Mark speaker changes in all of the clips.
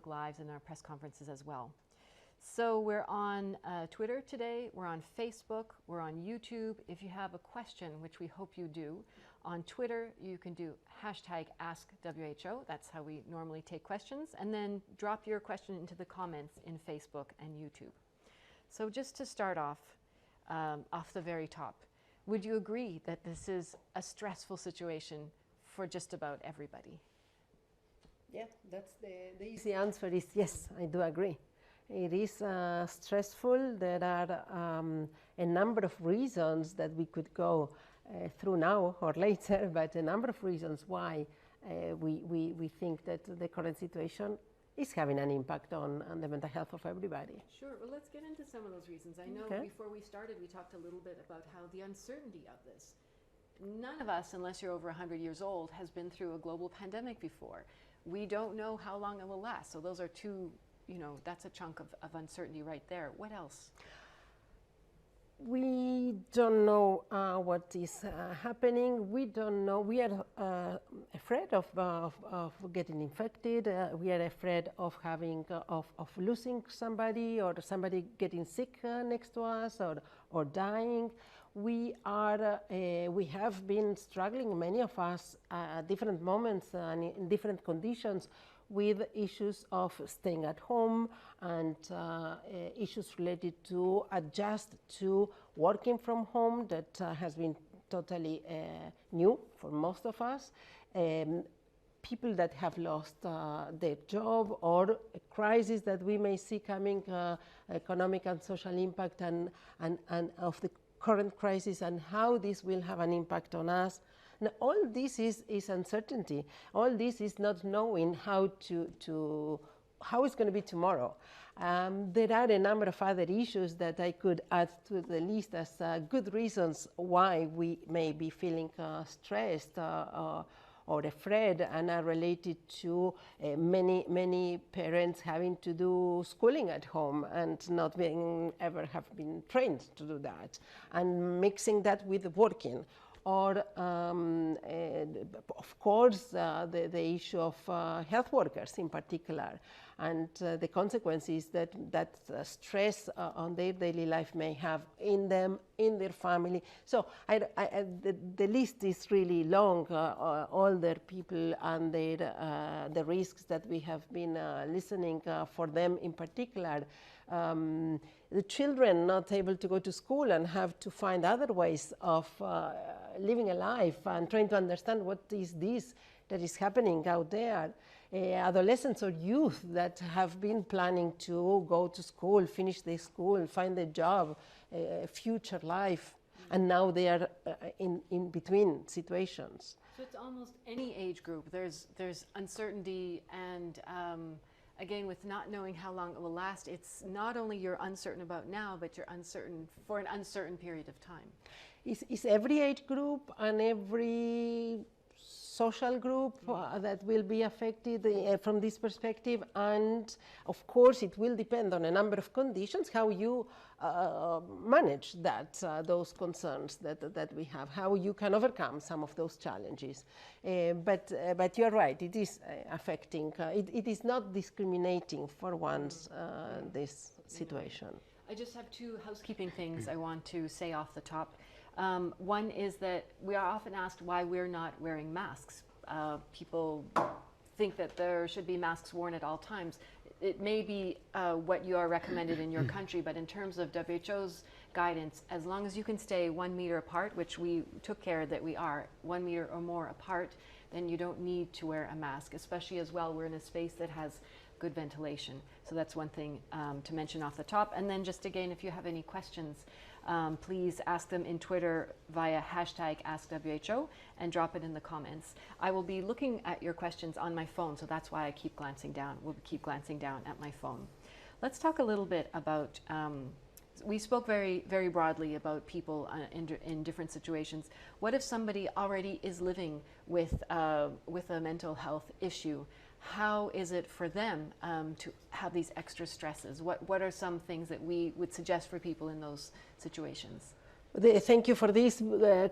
Speaker 1: Lives and our press conferences as well. So we're on Twitter today, we're on Facebook, we're on YouTube. If you have a question, which we hope you do, on Twitter you can do #AskWHO, that's how we normally take questions, and then drop your question into the comments in Facebook and YouTube. So just to start off the very top, would you agree that this is a stressful situation for just about everybody?
Speaker 2: Yeah, that's the easy answer is yes, I do agree. It is stressful. There are a number of reasons that we could go through now or later, but a number of reasons why we think that the current situation is having an impact on the mental health of everybody.
Speaker 1: Sure. Well, let's get into some of those reasons. I know before we started, we talked a little bit about how the uncertainty of this. None of us, unless you're over 100 years old, has been through a global pandemic before. We don't know how long it will last. So those are two, that's a chunk of uncertainty right there. What else?
Speaker 2: We don't know what is happening. We don't know. We are afraid of getting infected. We are afraid of having of losing somebody or somebody getting sick next to us or dying. We have been struggling, many of us, at different moments and in different conditions, with issues of staying at home and issues related to adjust to working from home that has been totally new for most of us. People that have lost their job, or a crisis that we may see coming, economic and social impact and of the current crisis and how this will have an impact on us. Now, all this is uncertainty. All this is not knowing how how it's going to be tomorrow. There are a number of other issues that I could add to the list as good reasons why we may be feeling stressed or afraid, and are related to many parents having to do schooling at home and not ever have been trained to do that, and mixing that with working. Or, of course, the issue of health workers in particular, and the consequences that stress on their daily life may have in them, in their family. So the list is really long, older people and the risks that we have been listening for them in particular. The children not able to go to school and have to find other ways of living a life and trying to understand what is this that is happening out there. Adolescents or youth that have been planning to go to school, finish their school, find a job, future life, and now they are in between situations.
Speaker 1: So it's almost any age group. There's uncertainty, and again, with not knowing how long it will last, it's not only you're uncertain about now, but you're uncertain for an uncertain period of time.
Speaker 2: It's every age group and every social group that will be affected from this perspective, and of course it will depend on a number of conditions how you manage those concerns that we have, how you can overcome some of those challenges. But you're right, it is affecting, it is not discriminating for once this situation.
Speaker 1: I just have two housekeeping things I want to say off the top. One is that we are often asked why we're not wearing masks. People think that there should be masks worn at all times. It may be what you are recommended in your country, but in terms of WHO's guidance, as long as you can stay 1 meter apart, which we took care that we are 1 meter or more apart, then you don't need to wear a mask, especially as well we're in a space that has good ventilation. So that's one thing to mention off the top. And then just again, if you have any questions, please ask them in Twitter via #AskWHO and drop it in the comments. I will be looking at your questions on my phone, so that's why I keep glancing down. We'll keep glancing down at my phone. Let's talk a little bit about, we spoke very broadly about people in different situations. What if somebody already is living with a mental health issue? How is it for them to have these extra stresses? What are some things that we would suggest for people in those situations?
Speaker 2: Thank you for this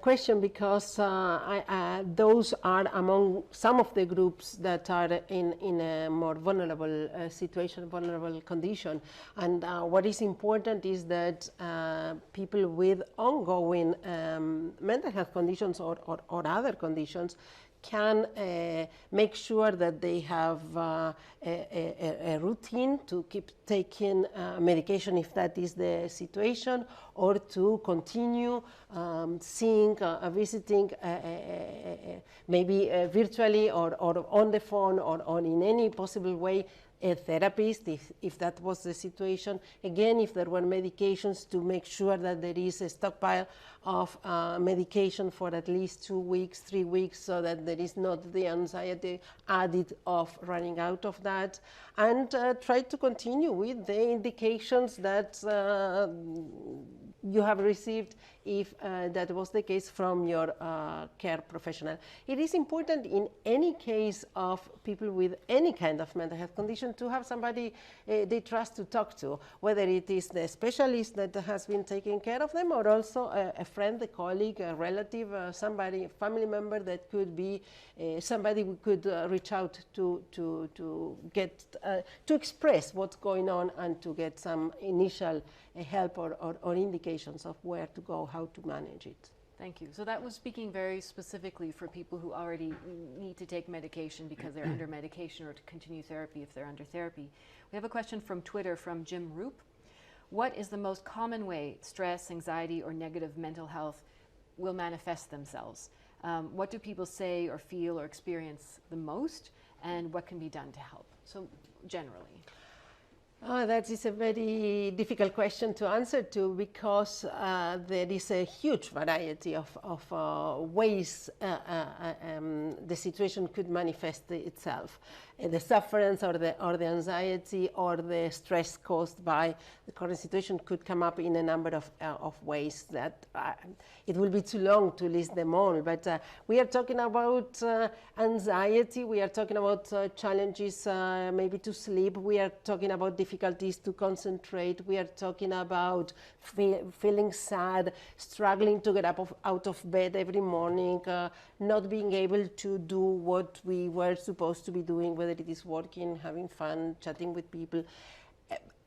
Speaker 2: question, because those are among some of the groups that are in a more vulnerable situation, vulnerable condition. And what is important is that people with ongoing mental health conditions or other conditions can make sure that they have a routine to keep taking medication if that is the situation, or to continue seeing, visiting maybe virtually or on the phone or in any possible way a therapist if that was the situation. Again, if there were medications, to make sure that there is a stockpile of medication for at least 2 weeks, 3 weeks, so that there is not the anxiety added of running out of that, and try to continue with the indications that you have received if that was the case from your care professional. It is important in any case of people with any kind of mental health condition to have somebody they trust to talk to, whether it is the specialist that has been taking care of them, or also a friend, a colleague, a relative, somebody, a family member that could be somebody we could reach out to get to express what's going on and to get some initial help or indications of where to go, how to manage it.
Speaker 1: Thank you. So that was speaking very specifically for people who already need to take medication because they're under medication, or to continue therapy if they're under therapy. We have a question from Twitter from Jim Roop. What is the most common way stress, anxiety, or negative mental health will manifest themselves? What do people say or feel or experience the most, and what can be done to help? So generally.
Speaker 2: That is a very difficult question to answer to, because there is a huge variety of ways the situation could manifest itself. The sufferance or the anxiety or the stress caused by the current situation could come up in a number of ways that it will be too long to list them all. But we are talking about anxiety, we are talking about challenges maybe to sleep, we are talking about difficulties to concentrate, we are talking about feeling sad, struggling to get up out of bed every morning, not being able to do what we were supposed to be doing, whether it is working, having fun, chatting with people.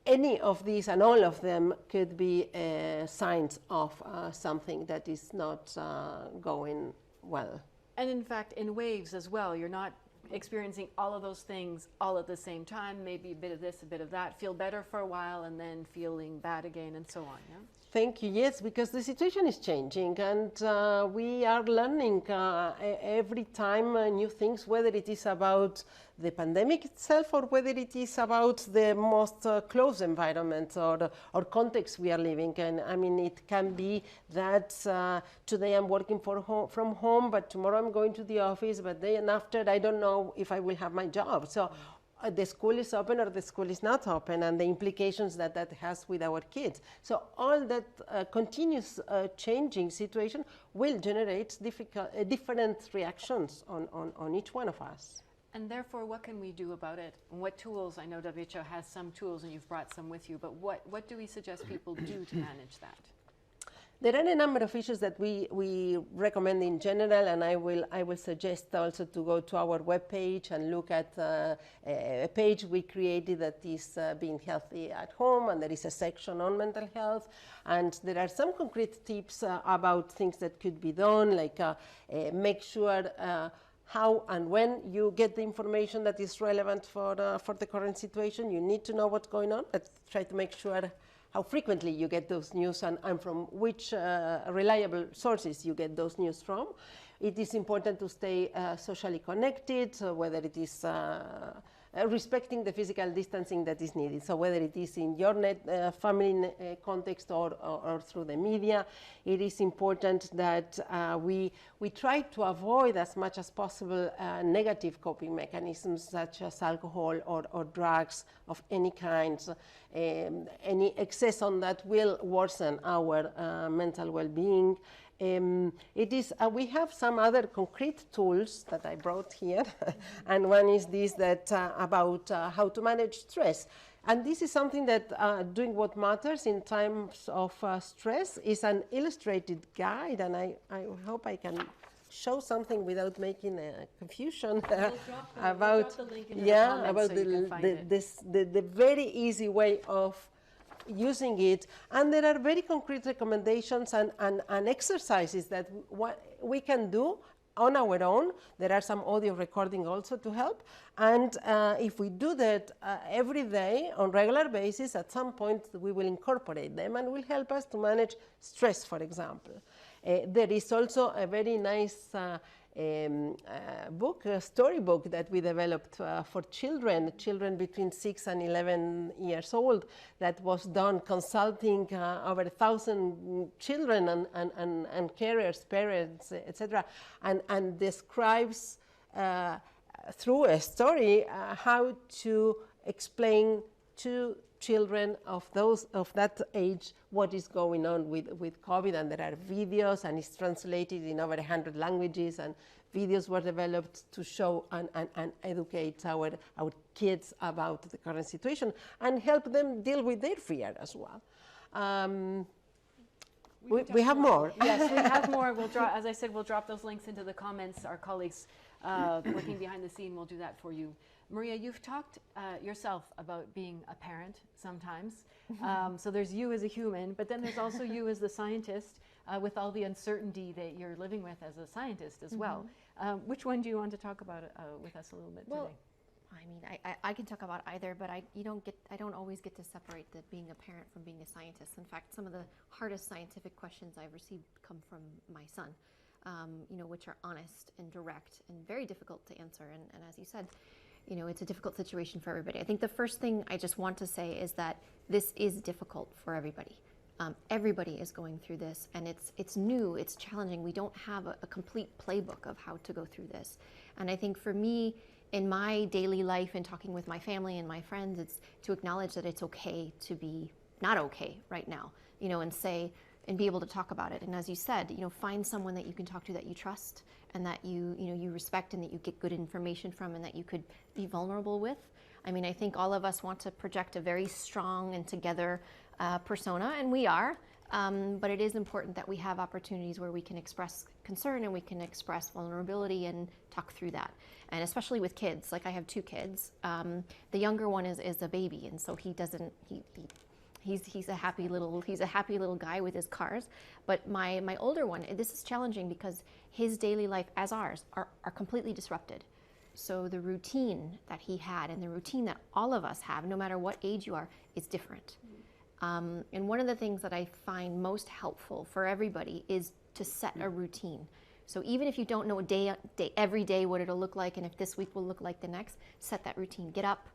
Speaker 2: Any of these and all of them could be signs of something that is not going well.
Speaker 1: And in fact, in waves as well, you're not experiencing all of those things all at the same time, maybe a bit of this, a bit of that, feel better for a while and then feeling bad again, and so on. Yeah?
Speaker 2: Thank you. Yes, because the situation is changing, and we are learning every time new things, whether it is about the pandemic itself or whether it is about the most close environment or context we are living in. I mean, it can be that today I'm working from home, but tomorrow I'm going to the office, but day and after I don't know if I will have my job. So the school is open or the school is not open, and the implications that has with our kids. So all that continuous changing situation will generate different reactions on each one of us.
Speaker 1: And therefore, what can we do about it? And what tools? I know WHO has some tools and you've brought some with you, but what do we suggest people do to manage that?
Speaker 2: There are a number of issues that we recommend in general, and I will suggest also to go to our webpage and look at a page we created that is Being Healthy at Home, and there is a section on mental health, and there are some concrete tips about things that could be done, like make sure how and when you get the information that is relevant for the current situation. You need to know what's going on, but try to make sure how frequently you get those news and from which reliable sources you get those news from. It is important to stay socially connected, whether it is respecting the physical distancing that is needed. So whether it is in your family context or through the media, it is important that we try to avoid as much as possible negative coping mechanisms such as alcohol or drugs of any kind. Any excess on that will worsen our mental well-being. It is, we have some other concrete tools that I brought here, and one is this that about how to manage stress. And this is something that doing what matters in times of stress is an illustrated guide, and I hope I can show something without making a confusion about the very easy way of using it. And there are very concrete recommendations and exercises that we can do on our own. There are some audio recording also to help. And if we do that every day on regular basis, at some point we will incorporate them and will help us to manage stress, for example. There is also a very nice book, a storybook that we developed for children between 6 and 11 years old, that was done consulting over 1,000 children and carers, parents, etc., and describes through a story how to explain to children of that age what is going on with COVID. And there are videos, and it's translated in over 100 languages, and videos were developed to show and educate our kids about the current situation and help them deal with their fear as well. We have more.
Speaker 1: Yes, we have more. We'll draw, as I said, we'll drop those links into the comments. Our colleagues working behind the scene will do that for you. Maria, you've talked yourself about being a parent sometimes. So there's you as a human, but then there's also you as the scientist with all the uncertainty that you're living with as a scientist as well. Which one do you want to talk about with us a little bit today?
Speaker 3: I mean, I can talk about either, but I don't always get to separate the being a parent from being a scientist. In fact, some of the hardest scientific questions I've received come from my son, which are honest and direct and very difficult to answer. And as you said, it's a difficult situation for everybody. I think the first thing I just want to say is that this is difficult for everybody. Everybody is going through this, and it's new, it's challenging. We don't have a complete playbook of how to go through this. And I think for me, in my daily life and talking with my family and my friends, it's to acknowledge that it's okay to be not okay right now, and say, and be able to talk about it. And as you said, find someone that you can talk to that you trust and that you respect and that you get good information from and that you could be vulnerable with. I mean, I think all of us want to project a very strong and together persona, and we are, but it is important that we have opportunities where we can express concern and we can express vulnerability and talk through that. And especially with kids, like I have 2 kids. The younger one is a baby, and so he's a happy little guy with his cars. But my older one, this is challenging because his daily life, as ours, are completely disrupted. So the routine that he had and the routine that all of us have, no matter what age you are, is different. And one of the things that I find most helpful for everybody is to set a routine. So even if you don't know every day what it'll look like, and if this week will look like the next, set that routine. Get up,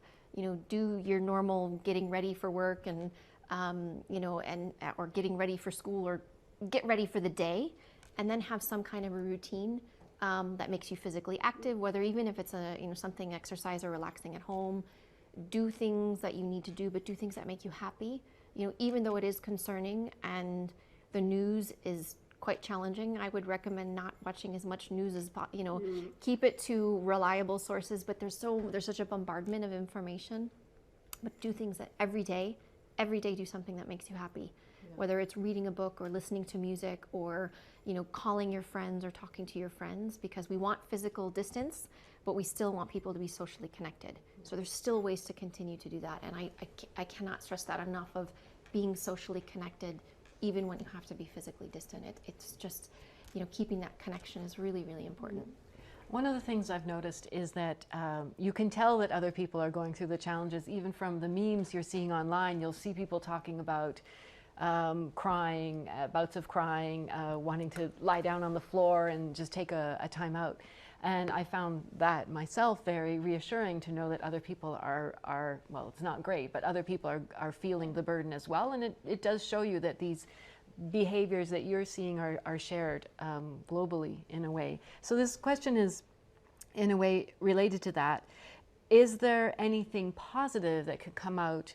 Speaker 3: do your normal getting ready for work and or getting ready for school, or get ready for the day, and then have some kind of a routine that makes you physically active, whether even if it's something exercise or relaxing at home. Do things that you need to do, but do things that make you happy. Even though it is concerning and the news is quite challenging, I would recommend not watching as much news as keep it to reliable sources. But there's such a bombardment of information. But do things that every day do something that makes you happy. Yeah. Whether it's reading a book or listening to music or calling your friends or talking to your friends, because we want physical distance, but we still want people to be socially connected. So there's still ways to continue to do that. And I cannot stress that enough, of being socially connected even when you have to be physically distant. It's just, keeping that connection is really, really important.
Speaker 1: One of the things I've noticed is that you can tell that other people are going through the challenges, even from the memes you're seeing online. You'll see people talking about crying, bouts of crying, wanting to lie down on the floor and just take a time out. And I found that myself very reassuring to know that other people are well, it's not great, but other people are feeling the burden as well. And it does show you that these behaviors that you're seeing are shared globally in a way. So this question is in a way related to that. Is there anything positive that could come out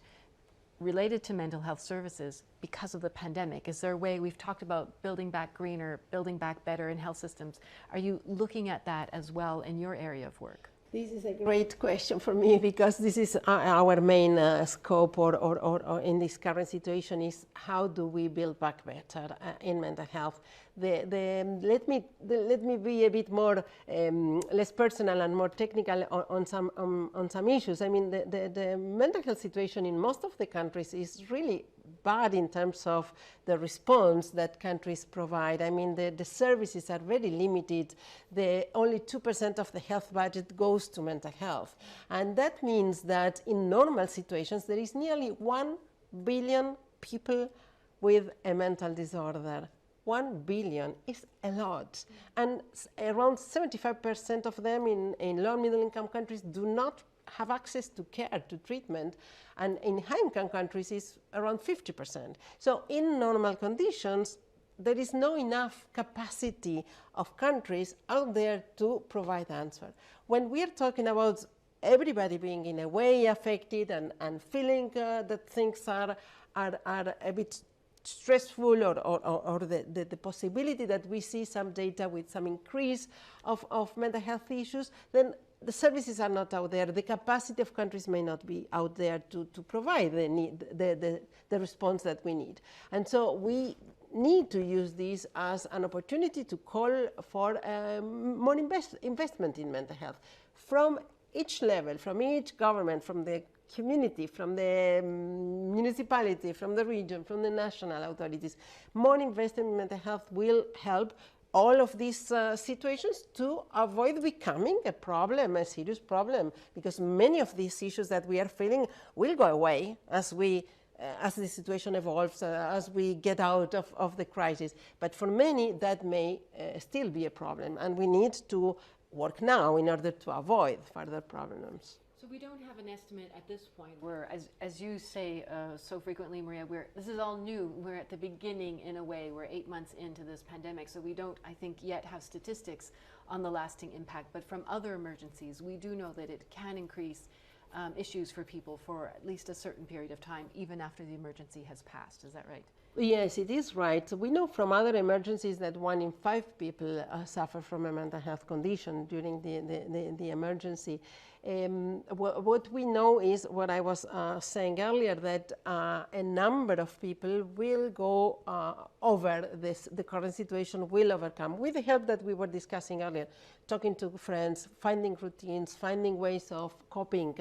Speaker 1: related to mental health services because of the pandemic? Is there a way, we've talked about building back greener, building back better in health systems. Are you looking at that as well in your area of work?
Speaker 2: This is a great question for me because this is our main scope or in this current situation is how do we build back better in mental health. Let me be a bit more less personal and more technical on some issues. I mean, the mental health situation in most of the countries is really bad in terms of the response that countries provide. I mean, the services are very limited. Only 2% of the health budget goes to mental health. And that means that in normal situations, there is nearly 1 billion people with a mental disorder. 1 billion is a lot. And around 75% of them in low and middle income countries do not have access to care, to treatment, and in high-income countries is around 50%. So in normal conditions, there is no enough capacity of countries out there to provide answer. When we are talking about everybody being in a way affected and feeling that things are a bit stressful or the possibility that we see some data with some increase of mental health issues, then the services are not out there. The capacity of countries may not be out there to provide the response that we need. And so we need to use this as an opportunity to call for more investment in mental health from each level, from each government, from the community, from the municipality, from the region, from the national authorities. More investment in mental health will help all of these situations to avoid becoming a problem, a serious problem, because many of these issues that we are feeling will go away as the situation evolves, as we get out of the crisis. But for many, that may still be a problem, and we need to work now in order to avoid further problems.
Speaker 1: So we don't have an estimate at this point where, as you say so frequently, Maria, this is all new. We're at the beginning in a way. We're 8 months into this pandemic, so we don't, I think, yet have statistics on the lasting impact. But from other emergencies, we do know that it can increase issues for people for at least a certain period of time, even after the emergency has passed. Is that right?
Speaker 2: Yes, it is right. We know from other emergencies that 1 in 5 people suffer from a mental health condition during the emergency. What we know is what I was saying earlier, that a number of people will go over the current situation, will overcome, with the help that we were discussing earlier, talking to friends, finding routines, finding ways of coping,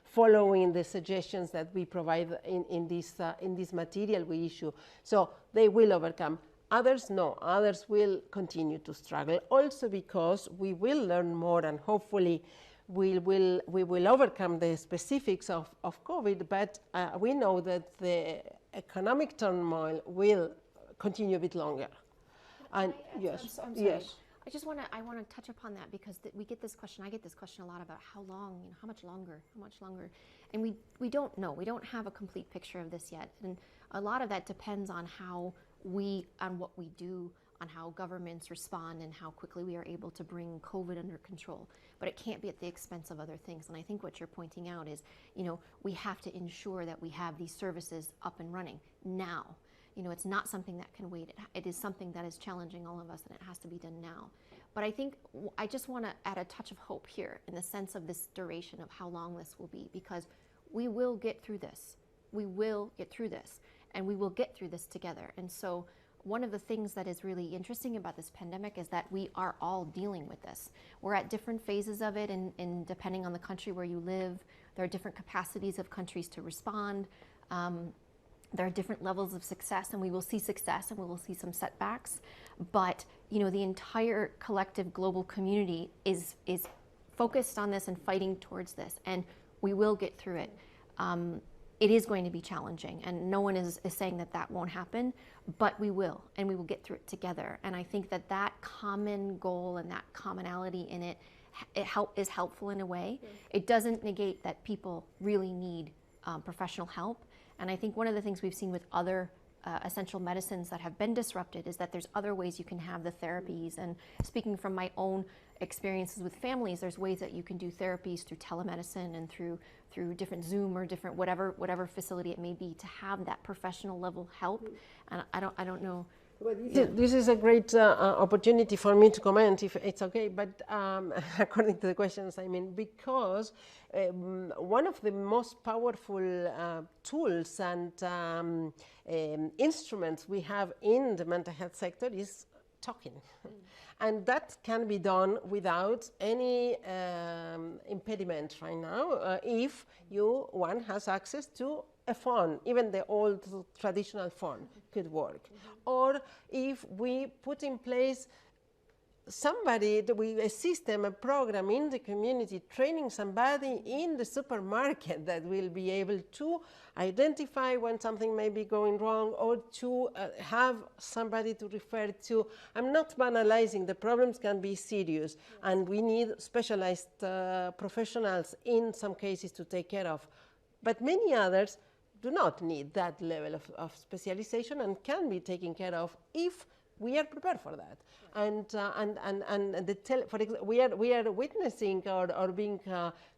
Speaker 2: following the suggestions that we provide in this material we issue. So they will overcome. Others, no. Others will continue to struggle, also because we will learn more, and hopefully we will overcome the specifics of COVID, but we know that the economic turmoil will continue a bit longer. And yes,
Speaker 3: I'm sorry.
Speaker 2: yes.
Speaker 3: I want to touch upon that because we get this question. I get this question a lot about how long, how much longer, and we don't know. We don't have a complete picture of this yet, and a lot of that depends on on what we do, on how governments respond, and how quickly we are able to bring COVID under control. But it can't be at the expense of other things. And I think what you're pointing out is, we have to ensure that we have these services up and running now. It's not something that can wait. It is something that is challenging all of us, and it has to be done now. But I think I just want to add a touch of hope here in the sense of this duration of how long this will be, because we will get through this. We will get through this, and we will get through this together. And so one of the things that is really interesting about this pandemic is that we are all dealing with this. We're at different phases of it, and depending on the country where you live, there are different capacities of countries to respond. There are different levels of success, and we will see success and we will see some setbacks. But the entire collective global community is focused on this and fighting towards this, and we will get through it. It is going to be challenging, and no one is saying that won't happen, but we will, and we will get through it together. And I think that common goal and that commonality in it is helpful in a way. Yeah. It doesn't negate that people really need professional help. And I think one of the things we've seen with other essential medicines that have been disrupted is that there's other ways you can have the therapies. And speaking from my own experiences with families, there's ways that you can do therapies through telemedicine and through different Zoom or different whatever facility it may be to have that professional level help. And I don't know.
Speaker 2: This is a great opportunity for me to comment, if it's okay, but according to the questions, I mean, because one of the most powerful tools and instruments we have in the mental health sector is talking. And that can be done without any impediment right now if one has access to a phone. Even the old traditional phone could work. Or if we put in place a system, a program in the community, training somebody in the supermarket that will be able to identify when something may be going wrong, or to have somebody to refer to. I'm not banalizing, the problems can be serious, and we need specialized professionals in some cases to take care of. But many others do not need that level of specialization and can be taken care of if we are prepared for that. For example, we are witnessing or being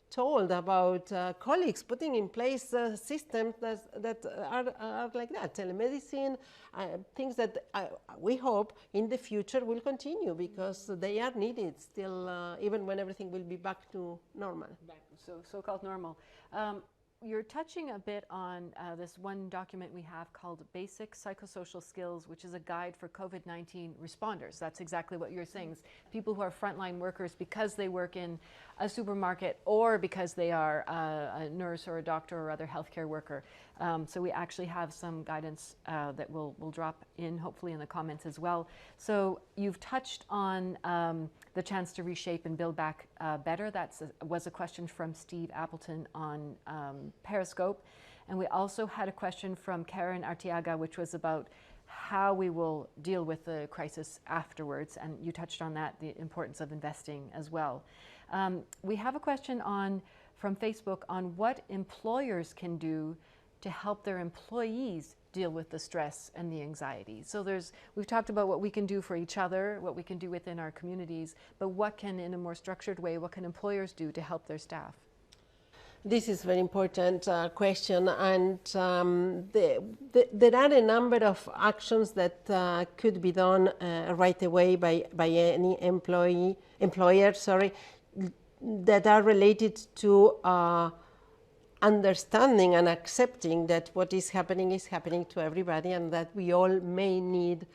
Speaker 2: told about colleagues putting in place systems that are like that, telemedicine, things that we hope in the future will continue, because they are needed still, even when everything will be back to normal.
Speaker 1: So-called normal. You're touching a bit on this one document we have called Basic Psychosocial Skills, which is a guide for COVID-19 responders. That's exactly what you're saying. It's people who are frontline workers because they work in a supermarket or because they are a nurse or a doctor or other healthcare worker. So we actually have some guidance that we'll drop in, hopefully, in the comments as well. So you've touched on the chance to reshape and build back better. That was a question from Steve Appleton on Periscope. And we also had a question from Karen Arteaga, which was about how we will deal with the crisis afterwards. And you touched on that, the importance of investing as well. We have a question from Facebook on what employers can do to help their employees deal with the stress and the anxiety. So we've talked about what we can do for each other, what we can do within our communities, but what can, in a more structured way, what can employers do to help their staff?
Speaker 2: This is a very important question, and there are a number of actions that could be done right away by any employer, that are related to understanding and accepting that what is happening to everybody, and that we all may need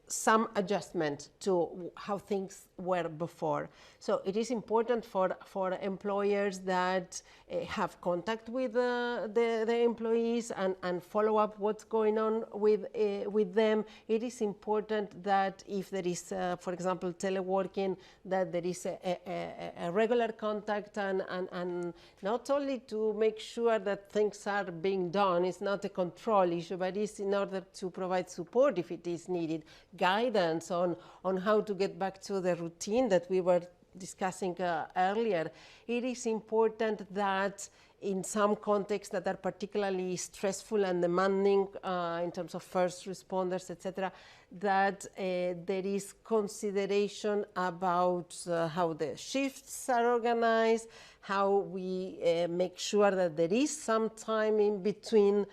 Speaker 2: some adjustment to how things were before. So it is important for employers that have contact with the employees and follow up what's going on with them. It is important that if there is, for example, teleworking, that there is a regular contact and not only to make sure that things are being done. It's not a control issue, but it's in order to provide support if it is needed, guidance on how to get back to the routine that we were discussing earlier. It is important that in some contexts that are particularly stressful and demanding in terms of first responders, etc., that there is consideration about how the shifts are organized, how we make sure that there is some time in between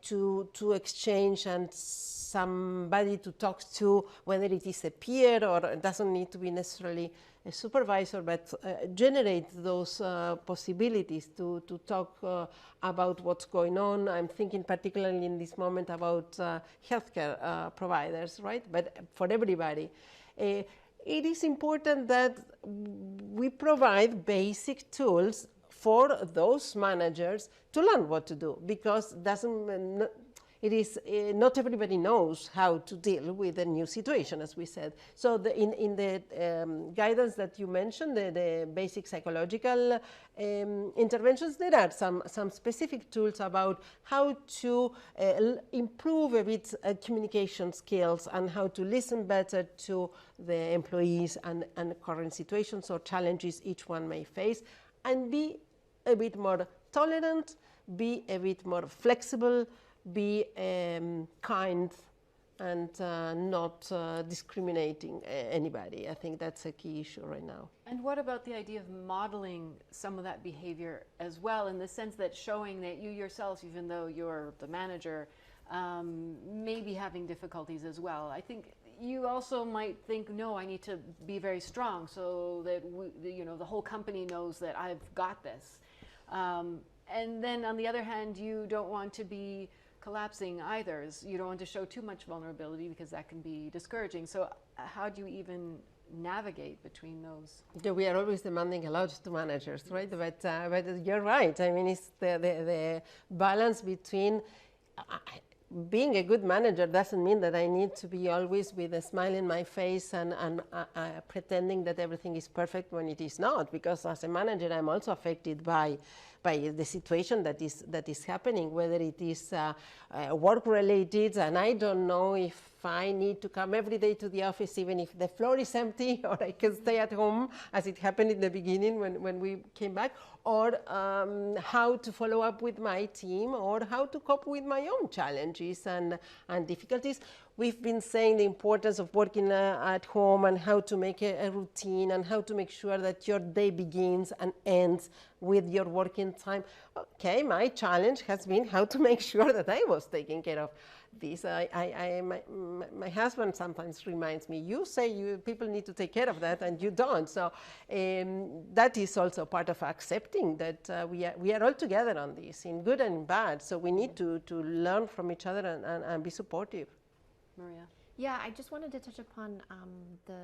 Speaker 2: to exchange and somebody to talk to, whether it is a peer or it doesn't need to be necessarily a supervisor, but generate those possibilities to talk about what's going on. I'm thinking particularly in this moment about healthcare providers, right? But for everybody. It is important that we provide basic tools for those managers to learn what to do, because not everybody knows how to deal with a new situation, as we said. So in the guidance that you mentioned, the basic psychological interventions, there are some specific tools about how to improve a bit communication skills and how to listen better to the employees and current situations or challenges each one may face, and be a bit more tolerant, be a bit more flexible, be kind and not discriminating anybody. I think that's a key issue right now.
Speaker 1: And what about the idea of modeling some of that behavior as well, in the sense that showing that you yourself, even though you're the manager, may be having difficulties as well? I think you also might think, no, I need to be very strong so that the whole company knows that I've got this. And then on the other hand, you don't want to be collapsing either. You don't want to show too much vulnerability because that can be discouraging. So how do you even navigate between those?
Speaker 2: Yeah, we are always demanding a lot to managers, right? But you're right. I mean, it's the balance between being a good manager doesn't mean that I need to be always with a smile in my face and pretending that everything is perfect when it is not. Because as a manager, I'm also affected by the situation that is happening, whether it is work related, and I don't know if I need to come every day to the office even if the floor is empty, or I can stay at home as it happened in the beginning when we came back, or how to follow up with my team, or how to cope with my own challenges and difficulties. We've been saying the importance of working at home and how to make a routine and how to make sure that your day begins and ends with your working time. Okay, my challenge has been how to make sure that I was taking care of this. My husband sometimes reminds me, you say people need to take care of that and you don't. So that is also part of accepting that we are all together on this, in good and bad. So we need to learn from each other and be supportive.
Speaker 1: Maria?
Speaker 3: Yeah, I just wanted to touch upon the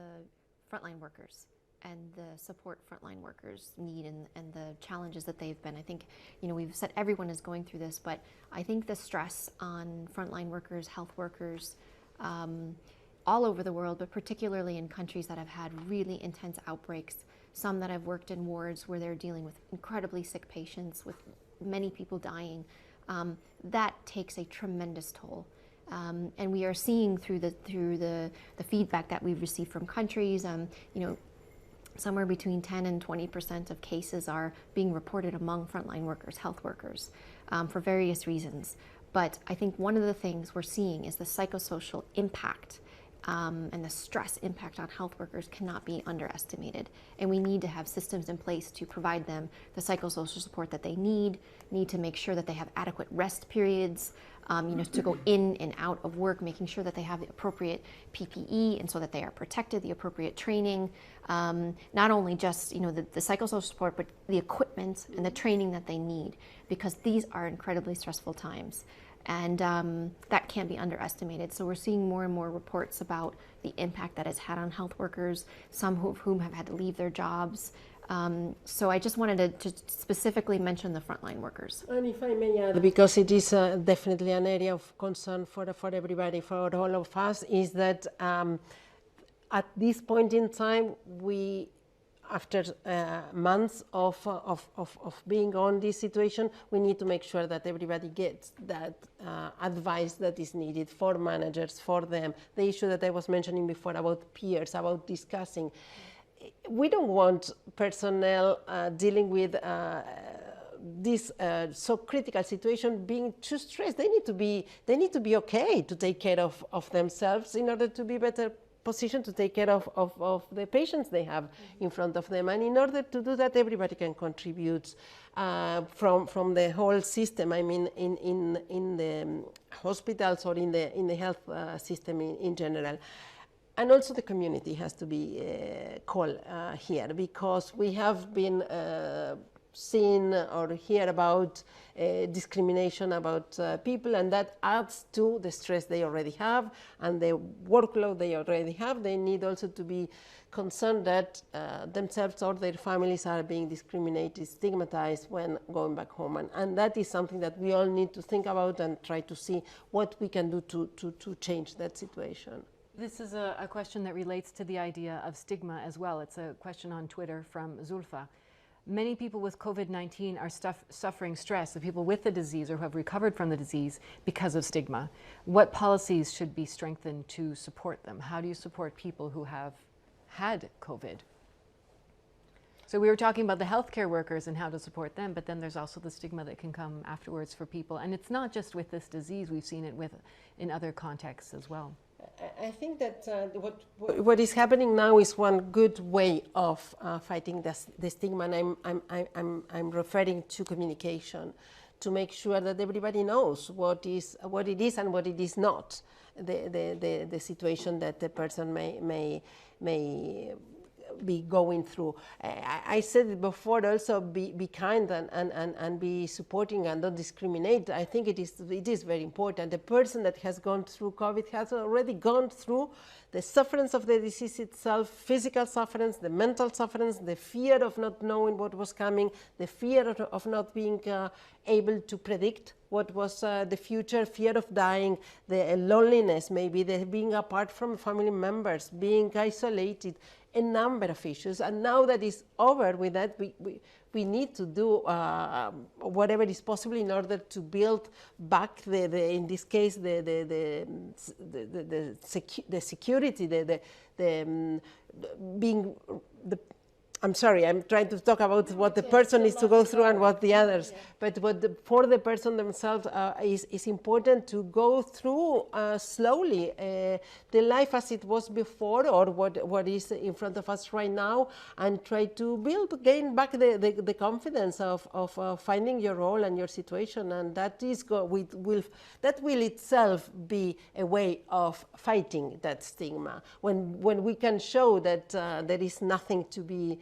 Speaker 3: frontline workers and the support frontline workers need and the challenges that they've been. I think, we've said everyone is going through this, but I think the stress on frontline workers, health workers, all over the world, but particularly in countries that have had really intense outbreaks, some that have worked in wards where they're dealing with incredibly sick patients, with many people dying, that takes a tremendous toll. And we are seeing through the feedback that we've received from countries, somewhere between 10 and 20% of cases are being reported among frontline workers, health workers, for various reasons. But I think one of the things we're seeing is the psychosocial impact and the stress impact on health workers cannot be underestimated. And we need to have systems in place to provide them the psychosocial support that they need to make sure that they have adequate rest periods, to go in and out of work, making sure that they have the appropriate PPE and so that they are protected, the appropriate training, not only just the psychosocial support, but the equipment and the training that they need, because these are incredibly stressful times. And that can't be underestimated. So we're seeing more and more reports about the impact that it's had on health workers, some of whom have had to leave their jobs. So I just wanted to specifically mention the frontline workers.
Speaker 2: And if I may add, because it is definitely an area of concern for everybody, for all of us, is that at this point in time, after months of being on this situation, we need to make sure that everybody gets that advice that is needed for managers, for them. The issue that I was mentioning before about peers, about discussing. We don't want personnel dealing with this so critical situation being too stressed. They need to be okay to take care of themselves in order to be better positioned to take care of the patients they have in front of them. And in order to do that, everybody can contribute from the whole system. I mean, in the hospitals or in the health system in general. And also the community has to be called here, because we have been seen or hear about discrimination about people, and that adds to the stress they already have and the workload they already have. They need also to be concerned that themselves or their families are being discriminated, stigmatized when going back home. And that is something that we all need to think about and try to see what we can do to change that situation.
Speaker 1: This is a question that relates to the idea of stigma as well. It's a question on Twitter from Zulfa. Many people with COVID-19 are suffering stress, the people with the disease or who have recovered from the disease, because of stigma. What policies should be strengthened to support them? How do you support people who have had COVID? So we were talking about the healthcare workers and how to support them, but then there's also the stigma that can come afterwards for people. And it's not just with this disease, we've seen it in other contexts as well.
Speaker 2: I think that what is happening now is one good way of fighting the stigma, and I'm referring to communication, to make sure that everybody knows what it is and what it is not, the situation that the person may be going through. I said it before, also be kind and be supporting and don't discriminate. I think it is very important. The person that has gone through COVID has already gone through the sufferance of the disease itself, physical sufferance, the mental sufferance, the fear of not knowing what was coming, the fear of not being able to predict what was the future, fear of dying, the loneliness, maybe the being apart from family members, being isolated, a number of issues. And now that it's over with that, we need to do whatever is possible in order to build back in this case the security, being the. I'm sorry, I'm trying to talk about what the person needs to go through and what the others, but for the person themselves is important to go through slowly the life as it was before, or what is in front of us right now, and try to gain back the confidence of finding your role and your situation, and that will itself be a way of fighting that stigma, when we can show that there is nothing to be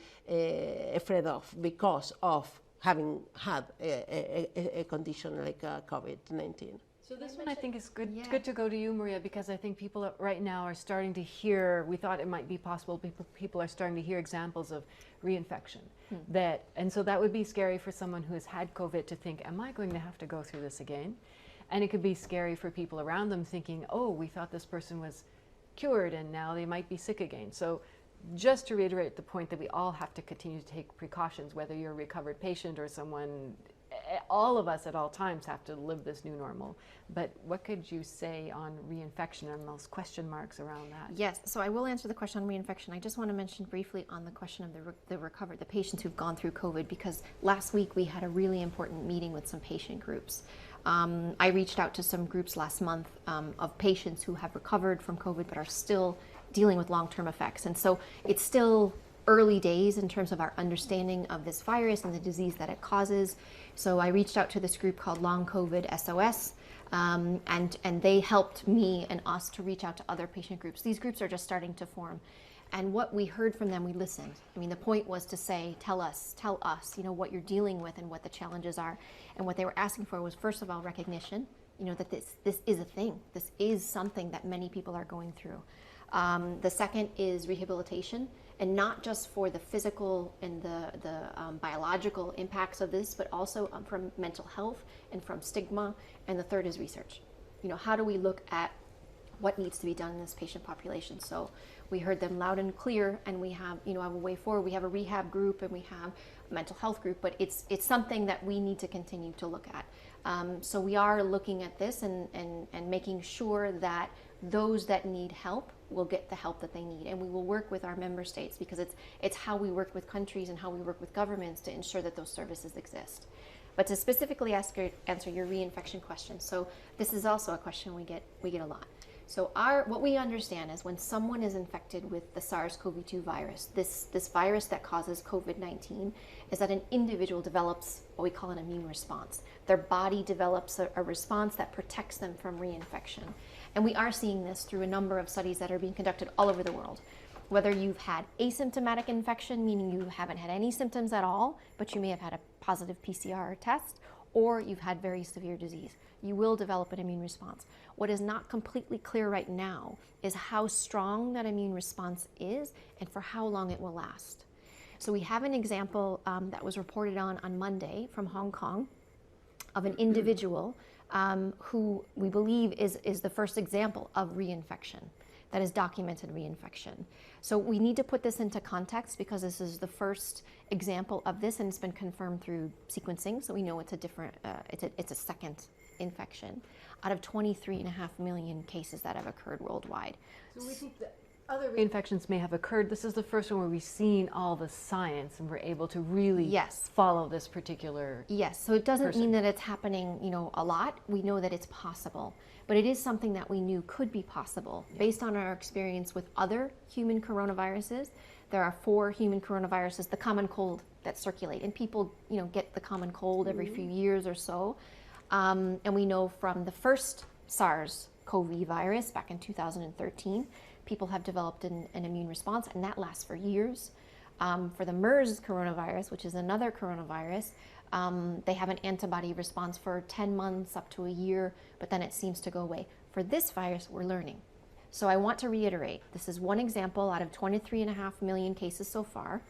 Speaker 2: afraid of because of having had a condition like COVID-19.
Speaker 1: So this one I think is good. Yeah. Good to go to you, Maria, because I think people right now are starting to hear. We thought it might be possible. People are starting to hear examples of reinfection. And so that would be scary for someone who has had COVID to think, "Am I going to have to go through this again?" And it could be scary for people around them thinking, "Oh, we thought this person was cured, and now they might be sick again." So just to reiterate the point that we all have to continue to take precautions, whether you're a recovered patient or someone, all of us at all times have to live this new normal. But what could you say on reinfection and those question marks around that?
Speaker 3: Yes, so I will answer the question on reinfection. I just want to mention briefly on the question of the patients who've gone through COVID, because last week we had a really important meeting with some patient groups. I reached out to some groups last month of patients who have recovered from COVID but are still dealing with long-term effects. And so it's still early days in terms of our understanding of this virus and the disease that it causes. So I reached out to this group called Long COVID SOS, and they helped me and us to reach out to other patient groups. These groups are just starting to form. And what we heard from them, we listened. I mean, the point was to say, tell us, what you're dealing with and what the challenges are. And what they were asking for was, first of all, recognition, that this is a thing. This is something that many people are going through. The second is rehabilitation, and not just for the physical and the biological impacts of this, but also from mental health and from stigma. And the third is research. How do we look at what needs to be done in this patient population? So we heard them loud and clear, and we have, a way forward. We have a rehab group and we have a mental health group, but it's something that we need to continue to look at. So we are looking at this and making sure that those that need help will get the help that they need. And we will work with our member states, because it's how we work with countries and how we work with governments to ensure that those services exist. But to specifically answer your reinfection question, so this is also a question we get a lot. So what we understand is when someone is infected with the SARS-CoV-2 virus, this virus that causes COVID-19, is that an individual develops what we call an immune response. Their body develops a response that protects them from reinfection. And we are seeing this through a number of studies that are being conducted all over the world. Whether you've had asymptomatic infection, meaning you haven't had any symptoms at all, but you may have had a positive PCR test, or you've had very severe disease, you will develop an immune response. What is not completely clear right now is how strong that immune response is and for how long it will last. So we have an example that was reported on Monday from Hong Kong of an individual who we believe is the first example of reinfection, that is documented reinfection. So we need to put this into context, because this is the first example of this, and it's been confirmed through sequencing. So we know it's a different, it's a second infection out of 23.5 million cases that have occurred worldwide.
Speaker 2: So we think that
Speaker 1: other reinfections may have occurred. This is the first one where we've seen all the science and we're able to really
Speaker 3: Yes.
Speaker 1: follow this particular.
Speaker 3: Yes, so it doesn't mean that it's happening, a lot. We know that it's possible, but it is something that we knew could be possible based on our experience with other human coronaviruses. There are 4 human coronaviruses, the common cold, that circulate, and people, get the common cold every few years or so. And we know from the first SARS-CoV virus back in 2013, people have developed an immune response, and that lasts for years. For the MERS coronavirus, which is another coronavirus, they have an antibody response for 10 months up to a year, but then it seems to go away. For this virus, we're learning. So I want to reiterate, this is one example out of 23.5 million cases so far,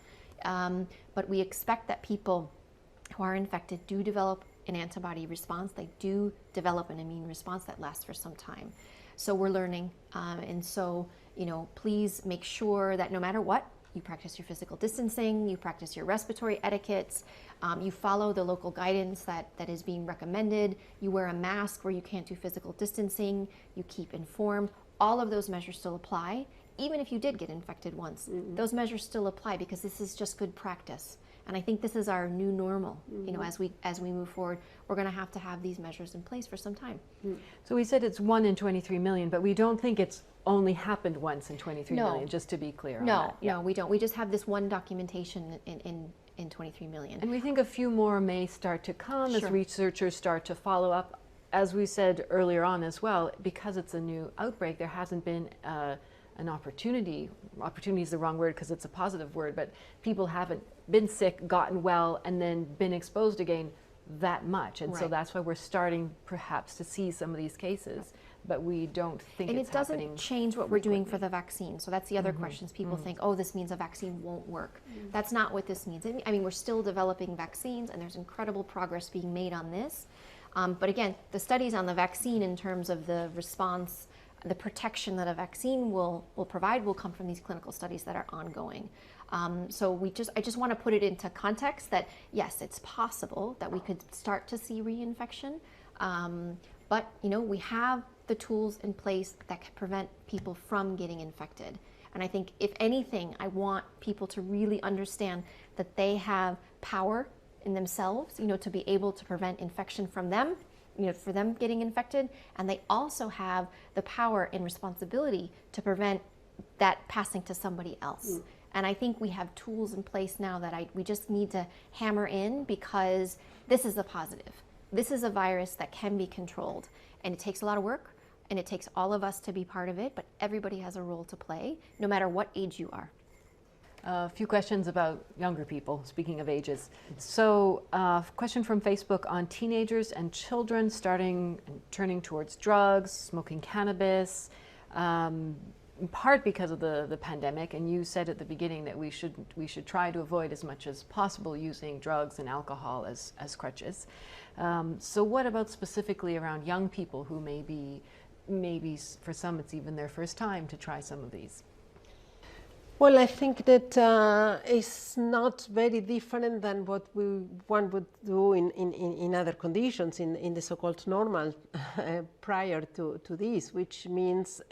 Speaker 3: but we expect that people who are infected do develop an antibody response. They do develop an immune response that lasts for some time. So we're learning, and so, please make sure that no matter what, you practice your physical distancing, you practice your respiratory etiquettes, you follow the local guidance that is being recommended, you wear a mask where you can't do physical distancing, you keep informed. All of those measures still apply, even if you did get infected once. Those measures still apply because this is just good practice. And I think this is our new normal. As we move forward, we're going to have these measures in place for some time.
Speaker 1: So we said it's 1 in 23 million, but we don't think it's only happened once in 23 million, just to be clear on that.
Speaker 3: No, we don't. We just have this one documentation in 23 million.
Speaker 1: And we think a few more may start to come as researchers start to follow up. As we said earlier on as well, because it's a new outbreak, there hasn't been an opportunity. Opportunity is the wrong word because it's a positive word, but people haven't been sick, gotten well, and then been exposed again that much. And so that's why we're starting perhaps to see some of these cases, but we don't think
Speaker 3: and
Speaker 1: it's
Speaker 3: it doesn't
Speaker 1: happening
Speaker 3: change what we're doing for the vaccine. So that's the other questions. People think, oh, this means a vaccine won't work. That's not what this means. I mean, we're still developing vaccines, and there's incredible progress being made on this. But again, the studies on the vaccine in terms of the response, the protection that a vaccine will provide will come from these clinical studies that are ongoing. So I just want to put it into context that yes, it's possible that we could start to see reinfection, but we have the tools in place that can prevent people from getting infected. And I think if anything, I want people to really understand that they have power in themselves, to be able to prevent infection from them, for them getting infected, and they also have the power and responsibility to prevent that passing to somebody else. And I think we have tools in place now that we just need to hammer in, because this is a positive. This is a virus that can be controlled, and it takes a lot of work, and it takes all of us to be part of it, but everybody has a role to play, no matter what age you are.
Speaker 1: A few questions about younger people, speaking of ages. So, question from Facebook on teenagers and children turning towards drugs, smoking cannabis, in part because of the pandemic. And you said at the beginning that we should try to avoid as much as possible using drugs and alcohol as crutches. So what about specifically around young people who maybe for some it's even their first time to try some of these?
Speaker 2: Well, I think that it's not very different than what one would do in other conditions, in the so-called normal prior to this, which means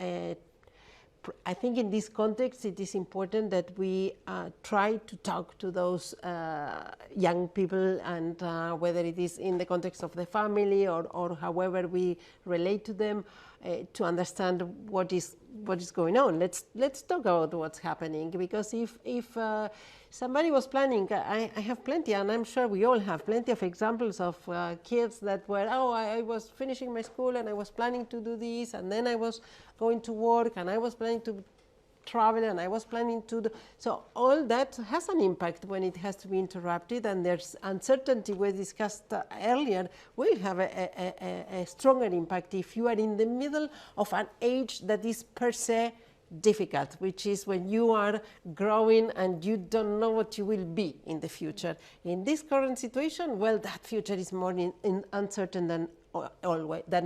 Speaker 2: I think in this context it is important that we try to talk to those young people, and whether it is in the context of the family or however we relate to them, to understand what is going on. Let's talk about what's happening, because if somebody was planning, I have plenty, and I'm sure we all have plenty of examples of kids that were, I was finishing my school and I was planning to do this, and then I was going to work, and I was planning to travel, and I was planning to do. So all that has an impact when it has to be interrupted, and there's uncertainty we discussed earlier will have a stronger impact if you are in the middle of an age that is per se difficult, which is when you are growing and you don't know what you will be in the future. In this current situation, well, that future is more uncertain than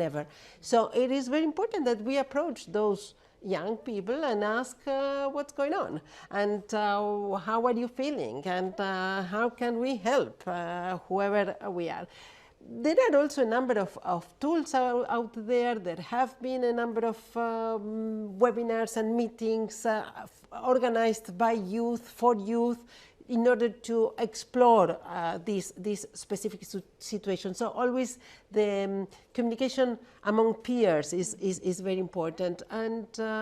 Speaker 2: ever. So it is very important that we approach those young people and ask what's going on, and how are you feeling, and how can we help whoever we are. there are also a number of tools out there. There have been a number of webinars and meetings organized by youth, for youth, in order to explore this specific situation. So always the communication among peers is very important. And